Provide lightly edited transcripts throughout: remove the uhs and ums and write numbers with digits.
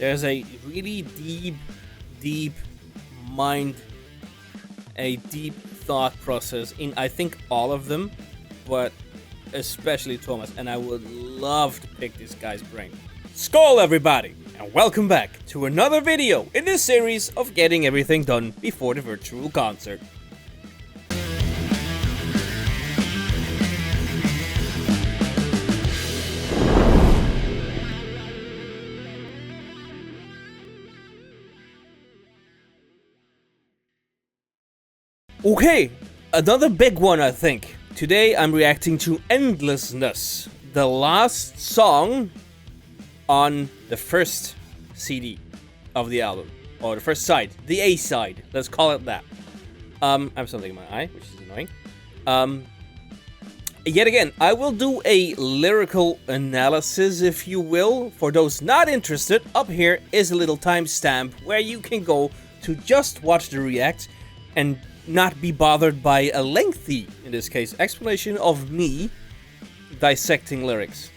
There's a really deep mind, a deep thought process in, I think, all of them, but especially Thomas, and I would love to pick this guy's brain. Skål, everybody, and welcome back to another video in this series of getting everything done before the virtual concert. Okay, another big one, I think. Today I'm reacting to Endlessness, the last song on the first CD of the album, or the first side, the A side, let's call it that. I have something in my eye, which is annoying. Yet again, I will do a lyrical analysis, if you will. For those not interested, up here is a little timestamp where you can go to just watch the react and not be bothered by a lengthy, in this case, explanation of me dissecting lyrics.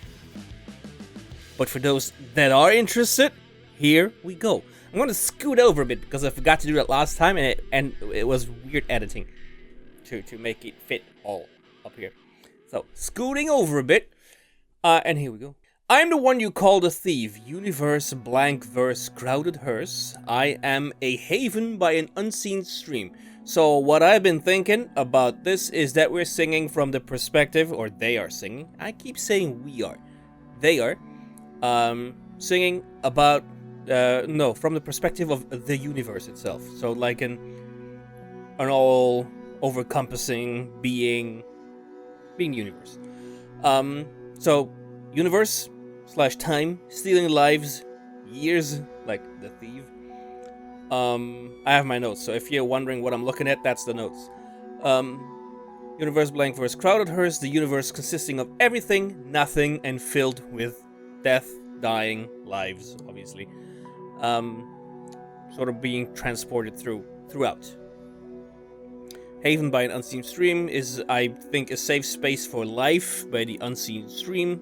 But for those that are interested, here we go. I'm going to scoot over a bit because I forgot to do that last time, and it was weird editing to make it fit all up here. So, scooting over a bit, and here we go. I'm the one you called a thief, universe blank verse crowded hearse. I am a haven by an unseen stream. So what I've been thinking about this is that we're singing from the perspective, or they are singing. I keep saying we are. They are singing about, no, from the perspective of the universe itself. So like an all overencompassing being universe. So universe / time, stealing lives, years, like the thief. I have my notes, so if you're wondering what I'm looking at, that's the notes. Universe blank verse crowded hearse, the universe consisting of everything, nothing, and filled with death, dying, lives, obviously. Sort of being transported throughout. Haven by an unseen stream is, I think, a safe space for life by the unseen stream,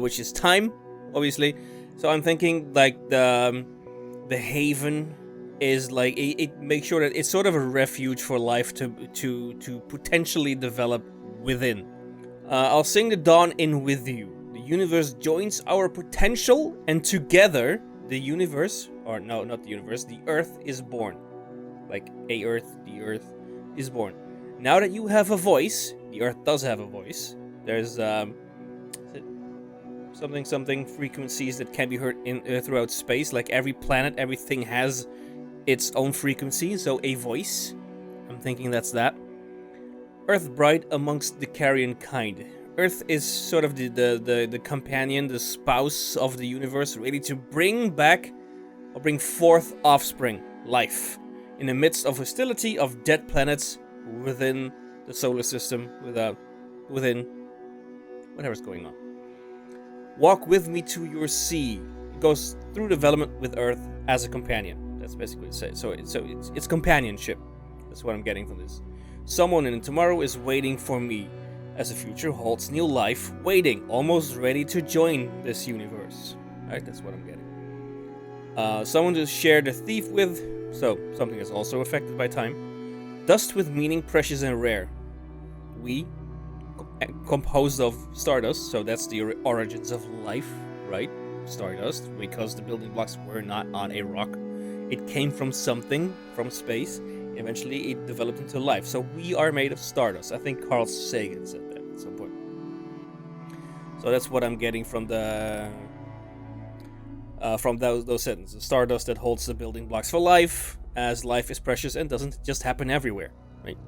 which is time, obviously. So I'm thinking like the haven is like it makes sure that it's sort of a refuge for life to potentially develop within. I'll sing the dawn in with you. The universe joins our potential, and together the universe, or no, not the universe, the earth is born. Like the earth is born. Now that you have a voice, the earth does have a voice. There's something frequencies that can be heard in throughout space. Like every planet, everything has its own frequency, so a voice. I'm thinking that's that. Earth bright amongst the carrion kind. Earth is sort of the companion, the spouse of the universe, ready to bring back or bring forth offspring, life, in the midst of hostility of dead planets within the solar system, within whatever's going on. Walk with me to your sea. It goes through development with Earth as a companion. That's basically what it says. So it's companionship. That's what I'm getting from this. Someone in tomorrow is waiting for me, as the future holds new life, waiting, almost ready to join this universe. Right, that's what I'm getting. Someone to share the thief with, so something is also affected by time. Dust with meaning, precious and rare. We, composed of stardust, so that's the origins of life, right? Stardust, because the building blocks were not on a rock. It came from something, from space. Eventually, it developed into life. So we are made of stardust. I think Carl Sagan said that at some point. So that's what I'm getting from the from those sentences. Stardust that holds the building blocks for life, as life is precious and doesn't just happen everywhere, right?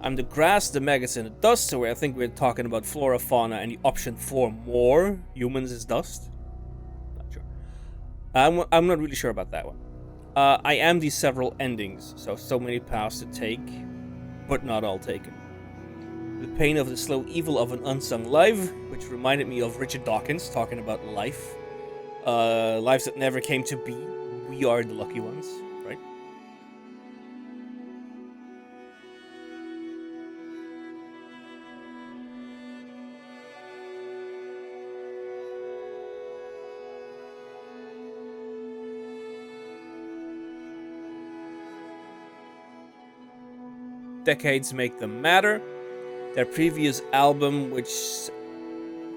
I'm the grass, the maggots, and the dust. So I think we're talking about flora, fauna, and the option for more humans is dust. Not sure. I'm not really sure about that one. I am these several endings, so many paths to take, but not all taken. The pain of the slow evil of an unsung life, which reminded me of Richard Dawkins talking about life. Lives that never came to be. We are the lucky ones, right? Decades Make Them Matter. Their previous album, which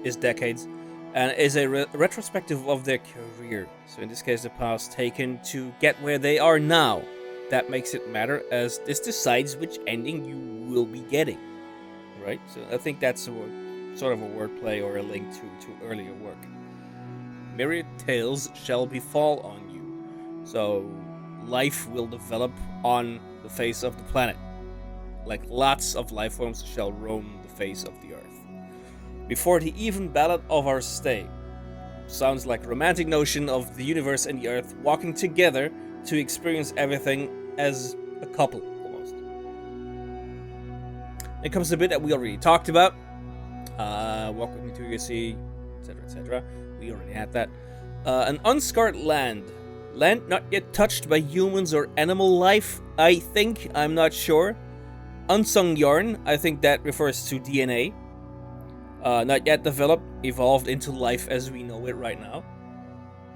is Decades, and is a retrospective of their career. So in this case, the past taken to get where they are now. That makes it matter, as this decides which ending you will be getting. Right? So I think that's sort of a wordplay or a link to earlier work. Myriad tales shall befall on you. So life will develop on the face of the planet. Like lots of life forms shall roam the face of the earth. Before the even ballad of our stay. Sounds like a romantic notion of the universe and the earth walking together to experience everything as a couple, almost. Then comes the bit that we already talked about. Walk with me to your sea, etc., etc. We already had that. An unscarred land. Land not yet touched by humans or animal life, I think. I'm not sure. Unsung yarn. I think that refers to DNA. Not yet developed, evolved into life as we know it right now.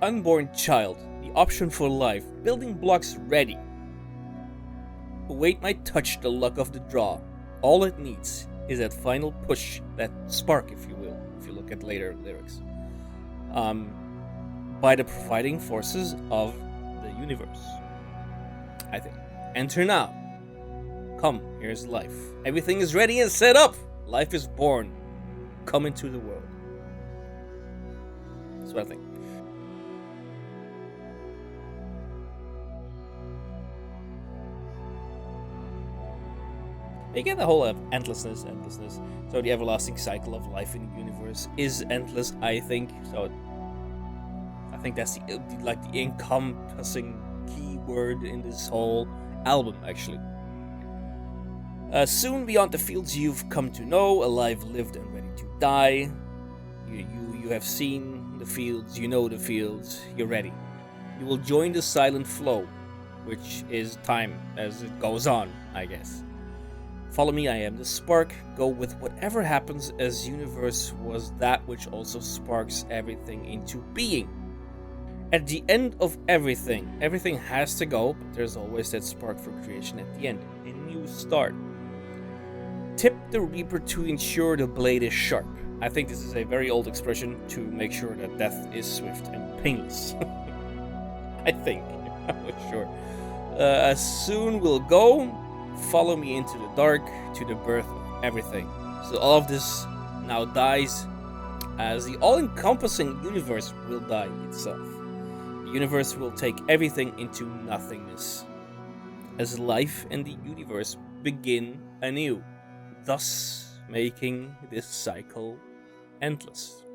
Unborn child. The option for life. Building blocks ready. Weight might touch the luck of the draw. All it needs is that final push, that spark, if you will, if you look at later lyrics. By the providing forces of the universe, I think. Enter now. Come, here's life. Everything is ready and set up. Life is born. Come into the world. That's what I think. You get the whole of endlessness. So the everlasting cycle of life in the universe is endless, I think. So I think that's the encompassing key word in this whole album, actually. Soon beyond the fields you've come to know, alive, lived, and ready to die. You have seen the fields, you know the fields, you're ready. You will join the silent flow, which is time as it goes on, I guess. Follow me, I am the spark. Go with whatever happens, as universe was that which also sparks everything into being. At the end of everything has to go, but there's always that spark for creation at the end. A new start. Tip the reaper to ensure the blade is sharp. I think this is a very old expression to make sure that death is swift and painless. I think. I'm not sure. As soon will go. Follow me into the dark, to the birth of everything. So all of this now dies, as the all-encompassing universe will die itself. The universe will take everything into nothingness, as life and the universe begin anew, thus making this cycle endless.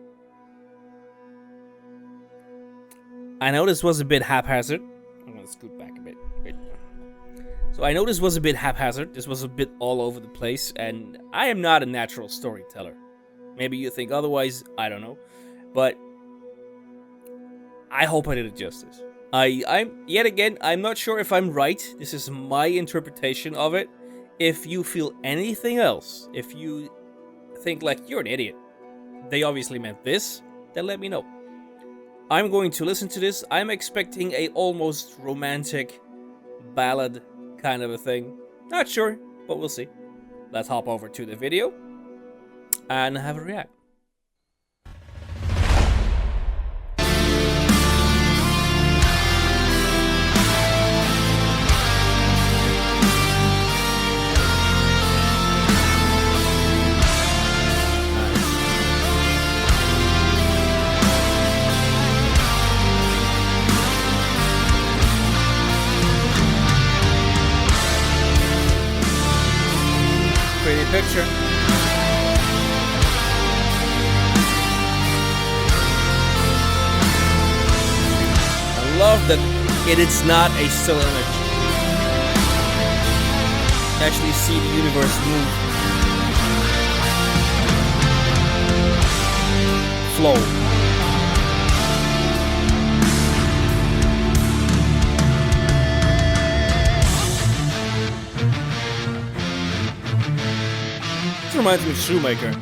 I know this was a bit haphazard. I'm gonna scoot back a bit. So I know this was a bit haphazard, this was a bit all over the place, and I am not a natural storyteller. Maybe you think otherwise, I don't know. But I hope I did it justice. I'm not sure if I'm right. This is my interpretation of it. If you feel anything else, if you think like you're an idiot, they obviously meant this, then let me know. I'm going to listen to this. I'm expecting a almost romantic ballad kind of a thing. Not sure, but we'll see. Let's hop over to the video and have a react. Pretty picture. I love that it is not a still image. Actually see the universe move. Flow. This reminds me of Shoemaker.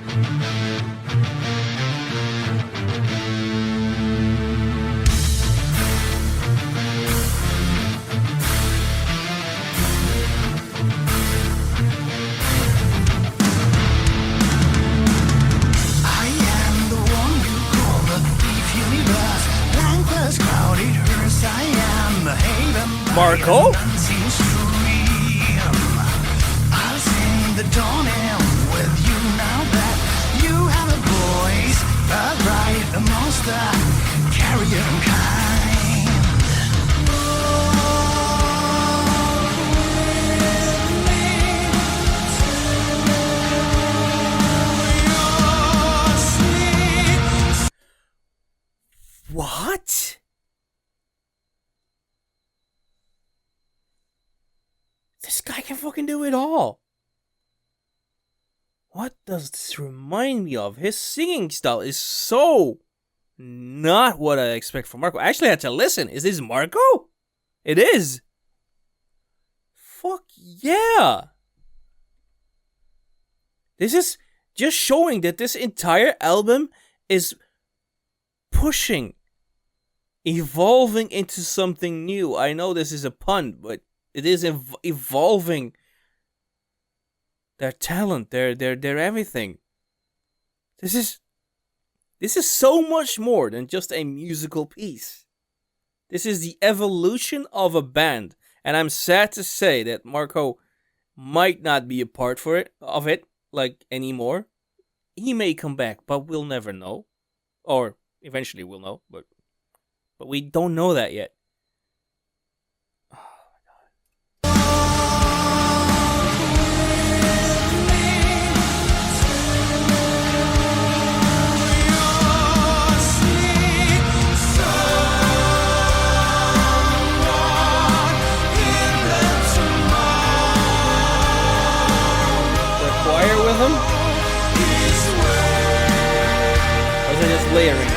Marco? I'll sing the dawning with you now that you have a voice, a bright, a monster, carrier kind. What? This guy can fucking do it all. What does this remind me of? His singing style is so not what I expect from Marco. I actually had to listen. Is this Marco? It is. Fuck yeah. This is just showing that this entire album is pushing, evolving into something new. I know this is a pun, but it is evolving their talent, their everything. This is so much more than just a musical piece. This is the evolution of a band, and I'm sad to say that Marco might not be a part of it like anymore. He may come back, but we'll never know, or eventually we'll know, but we don't know that yet. With him? Or is it just layering?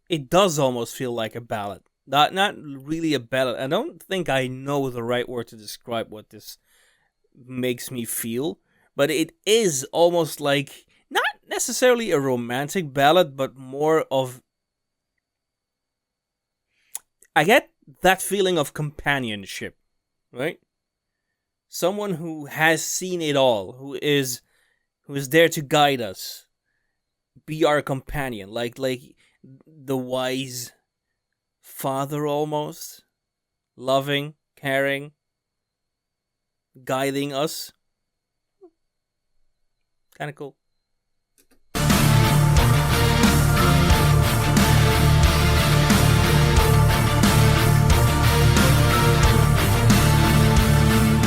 It does almost feel like a ballad. Not really a ballad. I don't think I know the right word to describe what this makes me feel. But it is almost like, not necessarily a romantic ballad, but more of... I get that feeling of companionship, right? Someone who has seen it all, who is there to guide us. Be our companion. Like the wise father almost, loving, caring, guiding us. Kind of cool.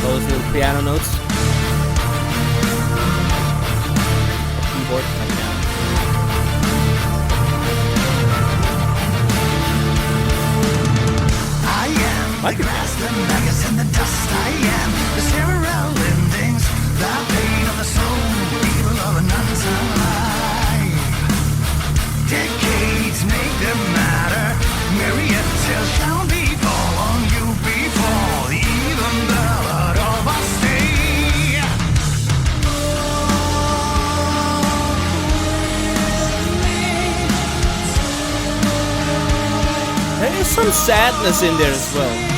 Those little piano notes. Keyboard coming down. The grass, the maggots, and the dust. I am the several endings, the pain of the soul, evil of an untimely. Decades make them matter. Myriad tales shall befall on you before the even ballad of our stay. There is some sadness in there as well.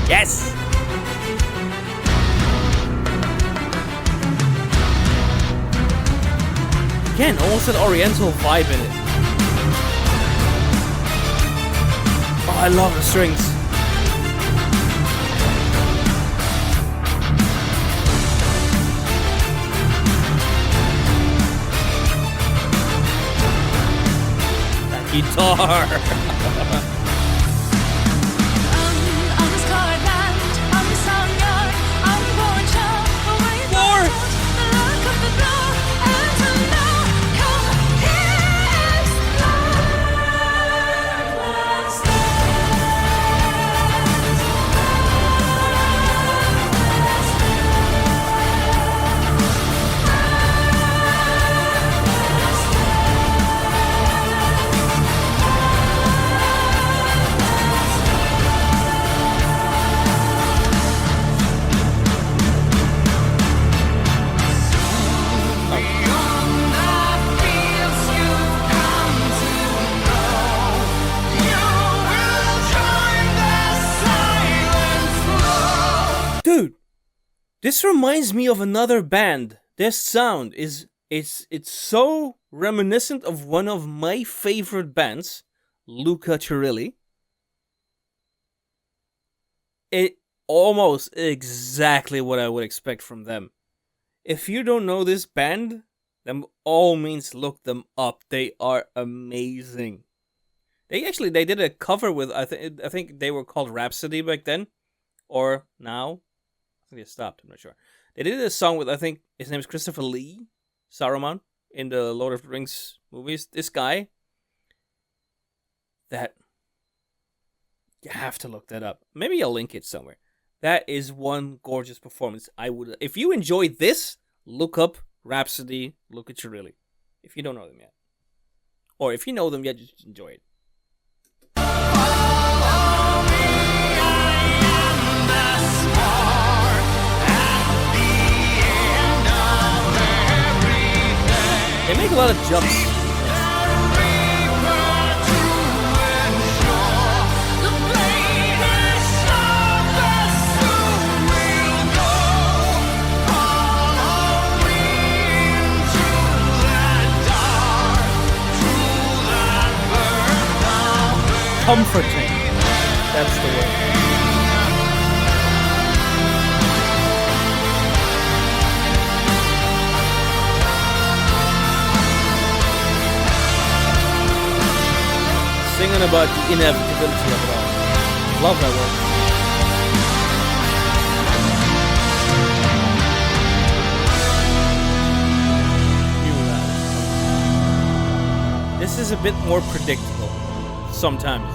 Yes! Again, almost an oriental vibe in it. Oh, I love the strings. guitar. More. Dude, this reminds me of another band. This sound is it's so reminiscent of one of my favorite bands, Luca Cirilli. It almost exactly what I would expect from them. If you don't know this band, then all means look them up. They are amazing. They did a cover with I think they were called Rhapsody back then, or now. I think they stopped. I'm not sure. They did a song with I think his name is Christopher Lee, Saruman in the Lord of the Rings movies. This guy. That you have to look that up. Maybe I'll link it somewhere. That is one gorgeous performance. I would, if you enjoy this, look up Rhapsody, Luca Cirilli. If you don't know them yet, or if you know them yet, just enjoy it. They make a lot of jumps. Comforting. That's the word. Singing about the inevitability of it all. Love that word. This is a bit more predictable sometimes.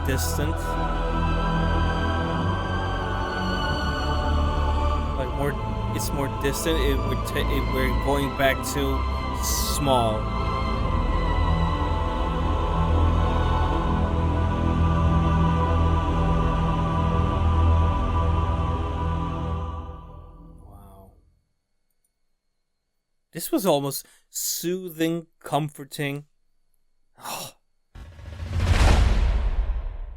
Distant, like more. It's more distant. We're going back to small. Wow, this was almost soothing, comforting.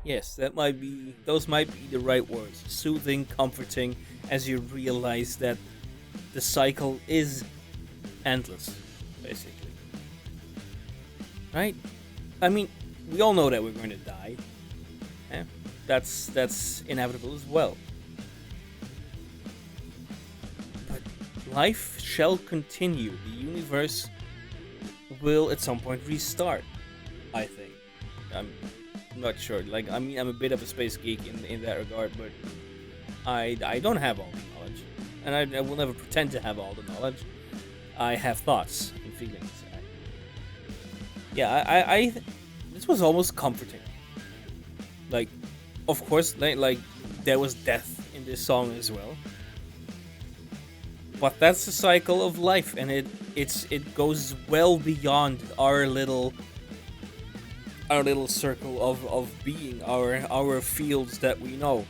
Yes, those might be the right words. Soothing, comforting, as you realize that the cycle is endless, basically. Right? I mean, we all know that we're going to die. Yeah, that's inevitable as well. But life shall continue. The universe will at some point restart, I think. I'm not sure. Like, I mean, I'm a bit of a space geek in that regard, but I don't have all the knowledge, and I will never pretend to have all the knowledge. I have thoughts and feelings. I this was almost comforting. Like, of course, like there was death in this song as well, but that's the cycle of life, and it goes well beyond our little circle of being, our fields that we know,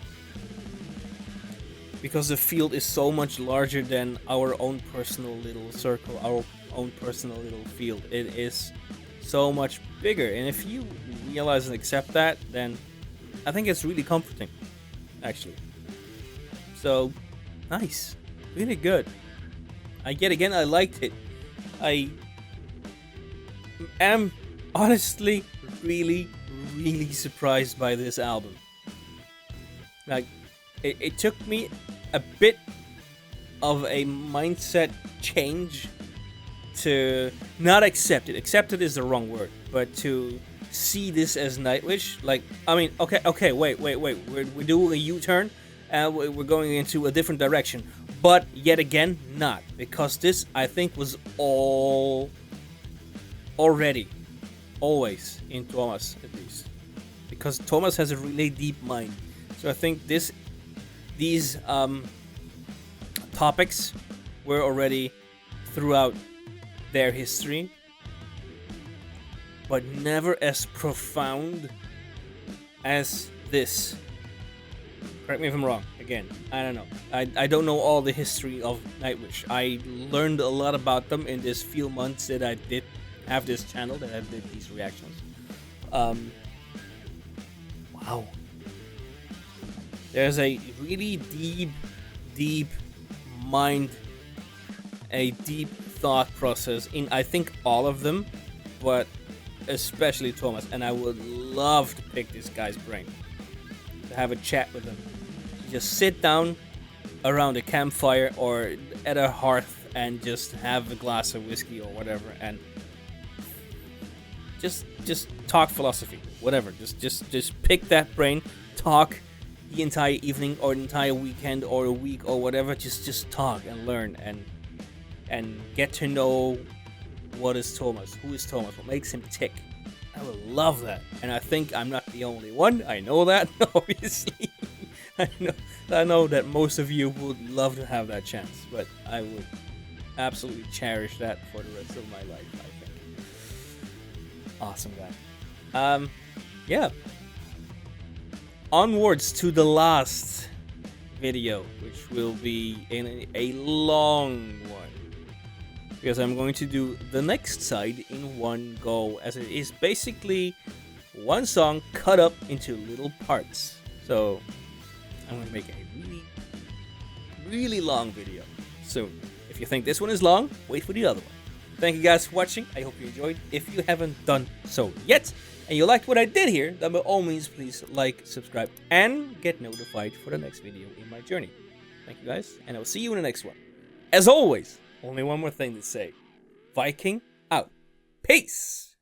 because the field is so much larger than our own personal little circle, our own personal little field. It is so much bigger, and if you realize and accept that, then I think it's really comforting. actually. So, nice. Really good. I liked it. I am honestly really, really surprised by this album. Like, it took me a bit of a mindset change to not accept it. Accepted is the wrong word, but to see this as Nightwish. Like, I mean, okay, wait. We're doing a U-turn, and we're going into a different direction. But yet again, not, because this I think was already always in Thomas, at least, because Thomas has a really deep mind. So I think these topics were already throughout their history, but never as profound as this. Correct me if I'm wrong. Again, I don't know. I don't know all the history of Nightwish. I learned a lot about them in this few months that I did have this channel, that I did these reactions. Wow. There's a really deep mind, a deep thought process in, I think, all of them, but especially Thomas. And I would love to pick this guy's brain, to have a chat with him. Just sit down around a campfire or at a hearth and just have a glass of whiskey or whatever, and just talk philosophy, whatever. Just pick that brain, talk the entire evening or the entire weekend or a week or whatever. Just talk and learn and get to know what is Thomas, who is Thomas, what makes him tick. I would love that, and I think I'm not the only one. I know that, obviously. I know that most of you would love to have that chance, but I would absolutely cherish that for the rest of my life, I think. Awesome guy. Yeah. Onwards to the last video, which will be in a long one, because I'm going to do the next side in one go, as it is basically one song cut up into little parts. So I'm going to make a really long video soon. If you think this one is long, wait for the other one. Thank you guys for watching. I hope you enjoyed. If you haven't done so yet, and you liked what I did here, then by all means, please like, subscribe, and get notified for the next video in my journey. Thank you guys, and I will see you in the next one. As always, only one more thing to say. Viking out. Peace!